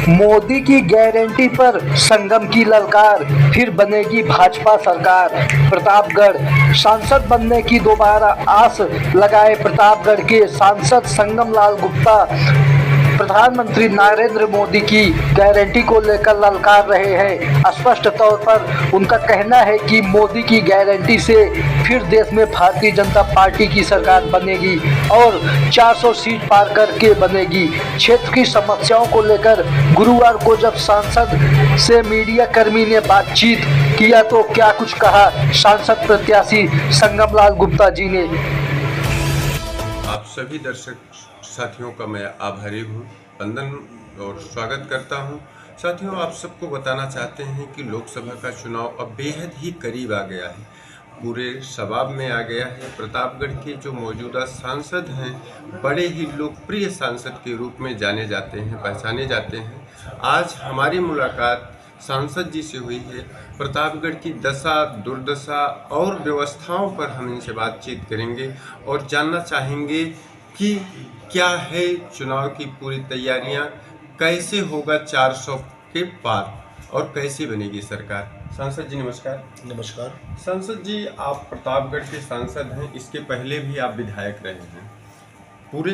मोदी की गारंटी पर संगम की ललकार, फिर बनेगी भाजपा सरकार। प्रतापगढ़ सांसद बनने की दोबारा आस लगाए प्रतापगढ़ के सांसद संगम लाल गुप्ता प्रधानमंत्री नरेंद्र मोदी की गारंटी को लेकर ललकार रहे हैं। स्पष्ट तौर पर उनका कहना है कि मोदी की गारंटी से फिर देश में भारतीय जनता पार्टी की सरकार बनेगी और 400 सीट पार करके बनेगी। क्षेत्र की समस्याओं को लेकर गुरुवार को जब सांसद से मीडिया कर्मी ने बातचीत किया तो क्या कुछ कहा सांसद प्रत्याशी संगम लाल गुप्ता जी ने। आप सभी दर्शक साथियों का मैं आभारी हूँ, वंदन और स्वागत करता हूँ। साथियों, आप सबको बताना चाहते हैं कि लोकसभा का चुनाव अब बेहद ही करीब आ गया है, पूरे शबाब में आ गया है। प्रतापगढ़ के जो मौजूदा सांसद हैं, बड़े ही लोकप्रिय सांसद के रूप में जाने जाते हैं, पहचाने जाते हैं। आज हमारी मुलाकात सांसद जी से हुई है। प्रतापगढ़ की दशा, दुर्दशा और व्यवस्थाओं पर हम इनसे बातचीत करेंगे और जानना चाहेंगे कि क्या है चुनाव की पूरी तैयारियां, कैसे होगा 400 के पार और कैसे बनेगी सरकार। सांसद जी नमस्कार। नमस्कार। सांसद जी, आप प्रतापगढ़ के सांसद हैं, इसके पहले भी आप विधायक रहे हैं। पूरे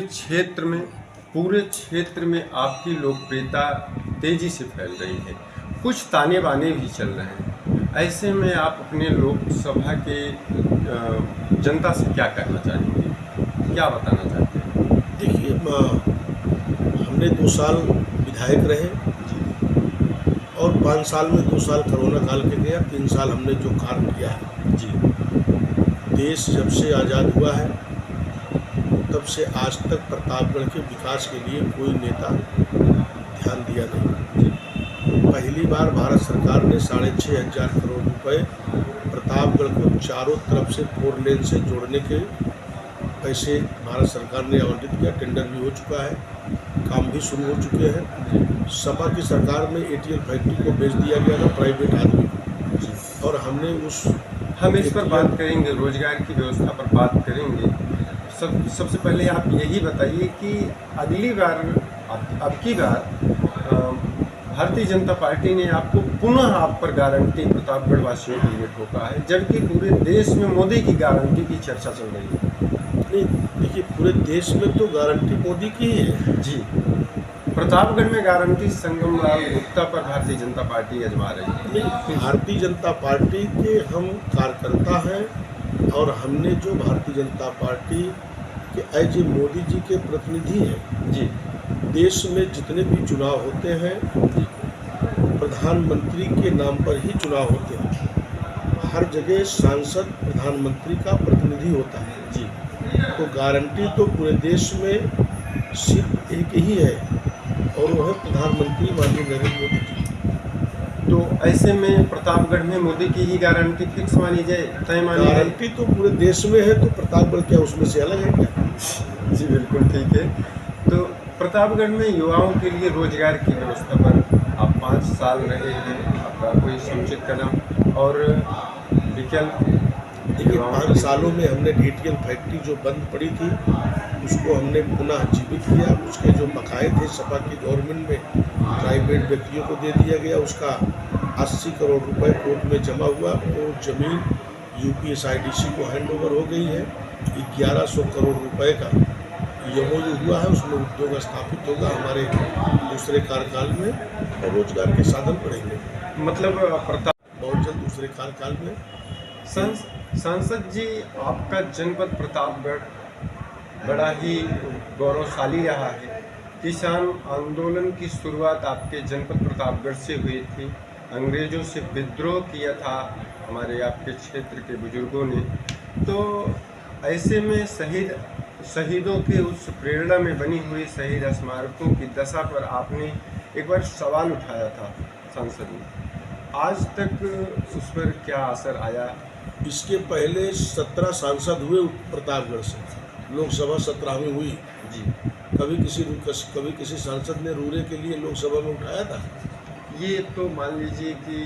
क्षेत्र में आपकी लोकप्रियता तेजी से फैल रही है, कुछ ताने बाने भी चल रहे हैं। ऐसे में आप अपने लोकसभा के जनता से क्या कहना चाहेंगे, क्या बताना चाहते हैं? देखिए, हमने 2 साल विधायक रहे और 5 साल में 2 साल कोरोना काल के गया। 3 साल हमने जो कार्य किया है जी, देश जब से आज़ाद हुआ है तब से आज तक प्रतापगढ़ के विकास के लिए कोई नेता ध्यान दिया नहीं। पहली बार भारत सरकार ने 6,500 करोड़ रुपए प्रतापगढ़ को चारों तरफ से 4 लेन से जोड़ने के पैसे भारत सरकार ने आवंटित किया। टेंडर भी हो चुका है, काम भी शुरू हो चुके हैं। सपा की सरकार में एटीएल फैक्ट्री को बेच दिया गया था प्राइवेट आदमी को, और हमने हम इस पर बात करेंगे, रोजगार की व्यवस्था पर बात करेंगे। सबसे पहले आप यही बताइए कि अब की बार भारतीय जनता पार्टी ने आपको पुनः आप पर गारंटी प्रतापगढ़ वासियों के लिए ठोका है, जबकि पूरे देश में मोदी की गारंटी की चर्चा चल रही है। नहीं, देखिए, पूरे देश में तो गारंटी मोदी की ही है जी। प्रतापगढ़ में गारंटी संगम लाल गुप्ता पर भारतीय जनता पार्टी आजमा रही है। नहीं, भारतीय जनता पार्टी के हम कार्यकर्ता हैं और हमने जो भारतीय जनता पार्टी के एज ए मोदी जी के प्रतिनिधि हैं जी। देश में जितने भी चुनाव होते हैं प्रधानमंत्री के नाम पर ही चुनाव होते हैं। हर जगह सांसद प्रधानमंत्री का प्रतिनिधि होता है जी। तो गारंटी तो पूरे देश में सिर्फ एक ही है और वो है प्रधानमंत्री माननीय नरेंद्र मोदी जी। तो ऐसे में प्रतापगढ़ में मोदी की ही गारंटी फिक्स मानी जाए, तय मानी जाए। गारंटी तो पूरे देश में है, तो प्रतापगढ़ क्या उसमें से अलग है क्या? जी बिल्कुल ठीक है। तो प्रतापगढ़ में युवाओं के लिए रोजगार की व्यवस्था पर आप 5 साल रहे हैं, आपका कोई समुचित कदम और विकल्प? देखिए, 5 सालों में हमने डीटीएल फैक्ट्री जो बंद पड़ी थी उसको हमने पुनः जीवित किया। उसके जो बकाये थे सपा की गवर्नमेंट में प्राइवेट व्यक्तियों को दे दिया गया। उसका 80 करोड़ रुपए कोर्ट में जमा हुआ और जमीन यूपीएसआईडीसी को हैंडओवर हो गई है। 1100 करोड़ रुपए का एमओयू हुआ है, उसमें उद्योग स्थापित होगा हमारे दूसरे कार्यकाल में और रोजगार के साधन बढ़ेंगे। मतलब बहुत जल्द दूसरे कार्यकाल में। सांसद जी, आपका जनपद प्रतापगढ़ बड़ा ही गौरवशाली रहा है। किसान आंदोलन की शुरुआत आपके जनपद प्रतापगढ़ से हुई थी। अंग्रेजों से विद्रोह किया था हमारे आपके क्षेत्र के बुजुर्गों ने। तो ऐसे में शहीदों के उस प्रेरणा में बनी हुई शहीद स्मारकों की दशा पर आपने एक बार सवाल उठाया था सांसद ने। आज तक उस पर क्या असर आया? इसके पहले 17 सांसद हुए प्रतापगढ़ से, लोकसभा 17वीं हुई जी। कभी किसी सांसद ने रूरे के लिए लोकसभा में उठाया था? ये तो मान लीजिए कि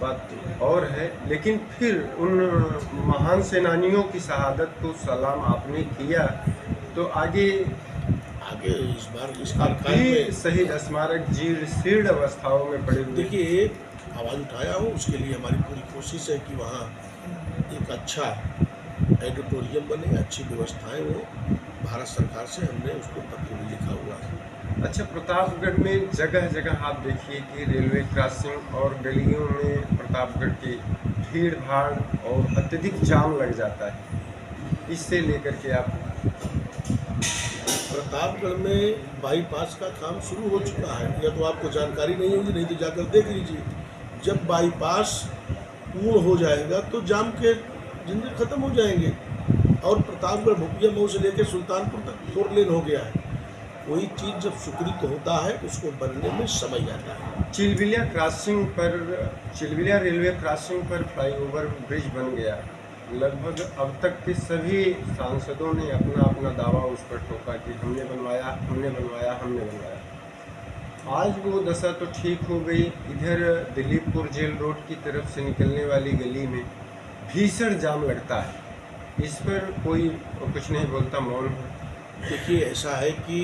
बात और है, लेकिन फिर उन महान सेनानियों की शहादत को सलाम आपने किया, तो आगे के इस बार इस कार्यकाल में शहीद स्मारक जीर्ण अवस्थाओं में पड़े हुए। देखिए, आवाज़ उठाया हूँ, उसके लिए हमारी पूरी कोशिश है कि वहाँ एक अच्छा ऑडिटोरियम बने, अच्छी व्यवस्थाएं हो। भारत सरकार से हमने उसको पत्र भी लिखा हुआ है। अच्छा, प्रतापगढ़ में जगह जगह आप देखिए कि रेलवे क्रॉसिंग और गलियों में प्रतापगढ़ की भीड़ भाड़ और अत्यधिक जाम लग जाता है। इससे लेकर के आप प्रतापगढ़ में बाईपास का काम शुरू हो चुका है, या तो आपको जानकारी नहीं होगी, नहीं तो जाकर देख लीजिए। जब बाईपास पूर्ण हो जाएगा तो जाम के झंझट खत्म हो जाएंगे। और प्रतापगढ़ भुपिया मऊ से लेकर सुल्तानपुर तक 4 लेन हो गया है। कोई चीज़ जब स्वीकृत होता है उसको बनने में समय आता है। चिलबिलिया रेलवे क्रॉसिंग पर फ्लाईओवर ब्रिज बन गया। लगभग अब तक के सभी सांसदों ने अपना अपना दावा उस पर ठोका कि हमने बनवाया, हमने बनवाया, हमने बनवाया। आज वो दशा तो ठीक हो गई। इधर दिलीपपुर जेल रोड की तरफ से निकलने वाली गली में भीषण जाम लगता है। इस पर कोई कुछ नहीं बोलता, मौन है। देखिए, ऐसा है कि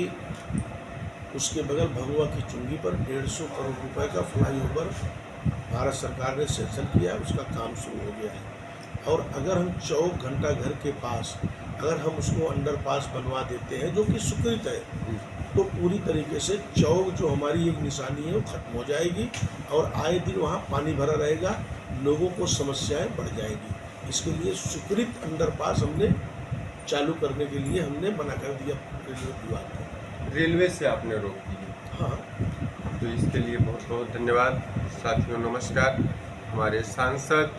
उसके बगल भगवा की चुंगी पर 150 करोड़ रुपए का फ्लाईओवर भारत सरकार ने सेंक्शन किया, उसका काम शुरू हो गया है। और अगर हम चौक घंटा घर के पास अगर हम उसको अंडरपास बनवा देते हैं जो कि स्वीकृत है, तो पूरी तरीके से चौक जो हमारी एक निशानी है वो खत्म हो जाएगी और आए दिन वहाँ पानी भरा रहेगा, लोगों को समस्याएं बढ़ जाएगी। इसके लिए स्वीकृत अंडरपास हमने चालू करने के लिए हमने मना कर दिया रेलवे विभाग को। रेलवे से आपने रोक दी। हाँ, तो इसके लिए बहुत बहुत धन्यवाद। साथियों नमस्कार। हमारे सांसद